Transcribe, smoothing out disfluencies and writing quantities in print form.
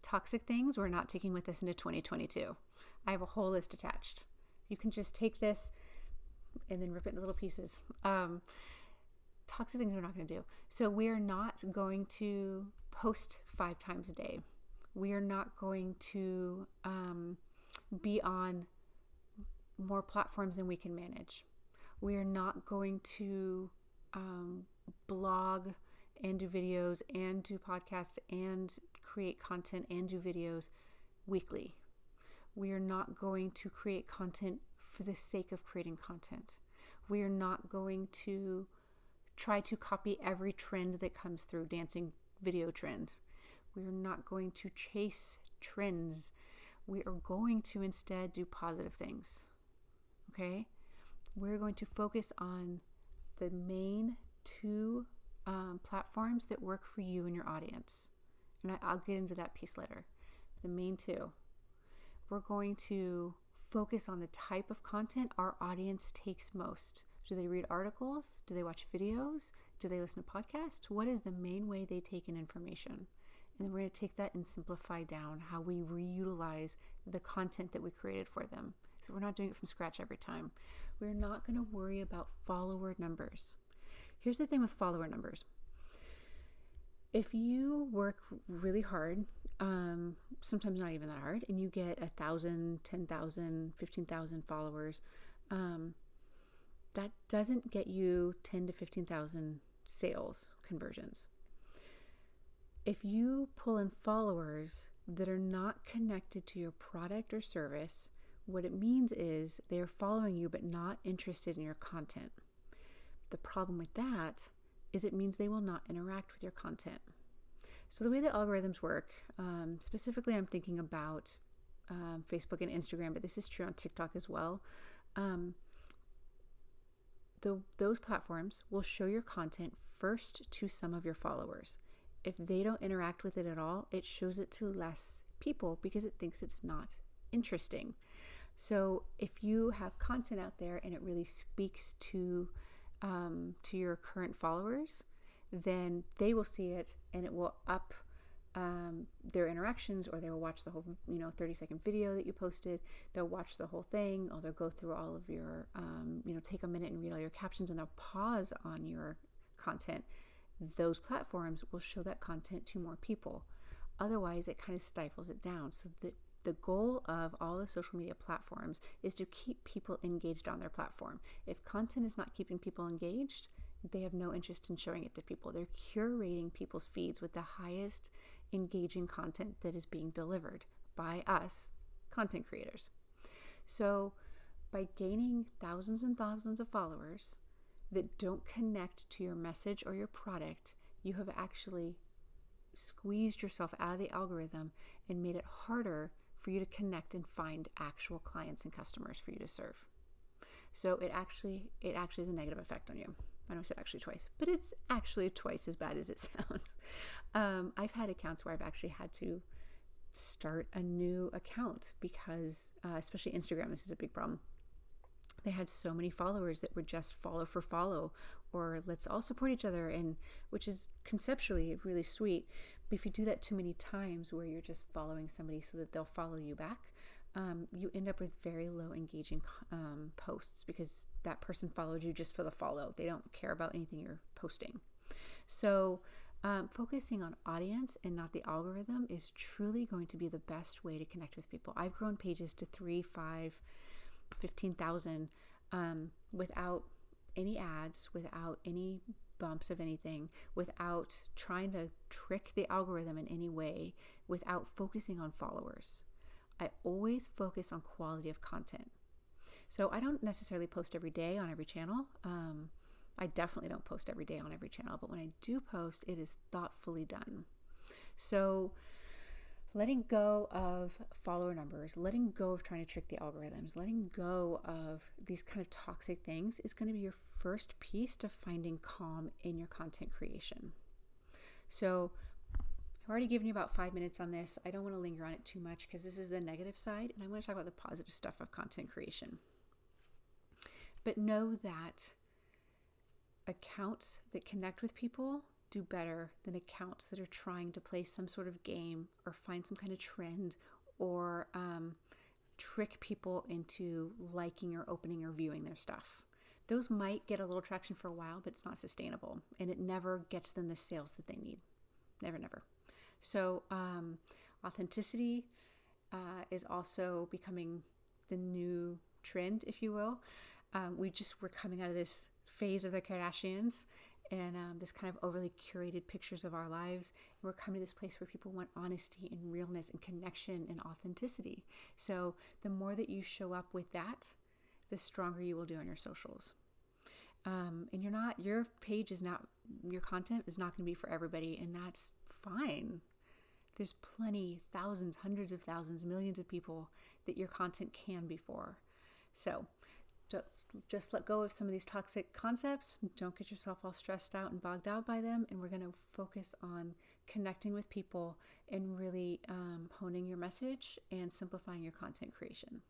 toxic things we're not taking with us into 2022. I have a whole list attached. You can just take this and then rip it into little pieces. Toxic things we're not going to do. So we're not going to post 5 times a day. We are not going to be on more platforms than we can manage. We are not going to blog and do videos and do podcasts and create content and do videos weekly. We are not going to create content for the sake of creating content. We are not going to try to copy every trend that comes through, dancing video trend. We are not going to chase trends. We are going to instead do positive things. Okay? We're going to focus on the main 2 platforms that work for you and your audience. And I'll get into that piece later. The main 2. We're going to focus on the type of content our audience takes most. Do they read articles? Do they watch videos? Do they listen to podcasts? What is the main way they take in information? And then we're going to take that and simplify down how we reutilize the content that we created for them. So we're not doing it from scratch every time. We're not going to worry about follower numbers. Here's the thing with follower numbers. If you work really hard, sometimes not even that hard, and you get 1,000, 10,000, 15,000 followers, that doesn't get you 10 to 15,000 sales conversions. If you pull in followers that are not connected to your product or service, what it means is they are following you but not interested in your content. The problem with that is it means they will not interact with your content. So the way the algorithms work, specifically I'm thinking about Facebook and Instagram, but this is true on TikTok as well. Those platforms will show your content first to some of your followers. If they don't interact with it at all, it shows it to less people because it thinks it's not interesting. So if you have content out there and it really speaks to your current followers, then they will see it and it will up their interactions, or they will watch the whole 30-second video that you posted. They'll watch the whole thing, or they'll go through all of your take a minute and read all your captions, and they'll pause on your content. Those platforms will show that content to more people. Otherwise, it kind of stifles it down. So the goal of all the social media platforms is to keep people engaged on their platform. If content is not keeping people engaged, they have no interest in showing it to people. They're curating people's feeds with the highest engaging content that is being delivered by us, content creators. So by gaining thousands and thousands of followers that don't connect to your message or your product, you have actually squeezed yourself out of the algorithm and made it harder for you to connect and find actual clients and customers for you to serve. So it actually is a negative effect on you. I know I said actually twice, but it's actually twice as bad as it sounds. I've had accounts where I've actually had to start a new account because, especially Instagram, this is a big problem. They had so many followers that were just follow for follow, or let's all support each other, and which is conceptually really sweet. But if you do that too many times where you're just following somebody so that they'll follow you back, you end up with very low engaging posts because that person followed you just for the follow. They don't care about anything you're posting. So focusing on audience and not the algorithm is truly going to be the best way to connect with people. I've grown pages to 3, 5, 15,000 without any ads, without any bumps of anything, without trying to trick the algorithm in any way, without focusing on followers. I always focus on quality of content. So I don't necessarily post every day on every channel. I definitely don't post every day on every channel, but when I do post, it is thoughtfully done. So letting go of follower numbers, letting go of trying to trick the algorithms, letting go of these kind of toxic things is going to be your first piece to finding calm in your content creation. So I've already given you about 5 minutes on this. I don't want to linger on it too much because this is the negative side, and I want to talk about the positive stuff of content creation. But know that accounts that connect with people do better than accounts that are trying to play some sort of game or find some kind of trend or trick people into liking or opening or viewing their stuff. Those might get a little traction for a while, but it's not sustainable, and it never gets them the sales that they need. Never, never. So authenticity is also becoming the new trend, if you will. We're coming out of this phase of the Kardashians and this kind of overly curated pictures of our lives. We're coming to this place where people want honesty and realness and connection and authenticity. So the more that you show up with that, the stronger you will do on your socials. And your page is not, your content is not going to be for everybody, and that's fine. There's plenty, thousands, hundreds of thousands, millions of people that your content can be for. So just let go of some of these toxic concepts. Don't get yourself all stressed out and bogged out by them. And we're going to focus on connecting with people and really honing your message and simplifying your content creation.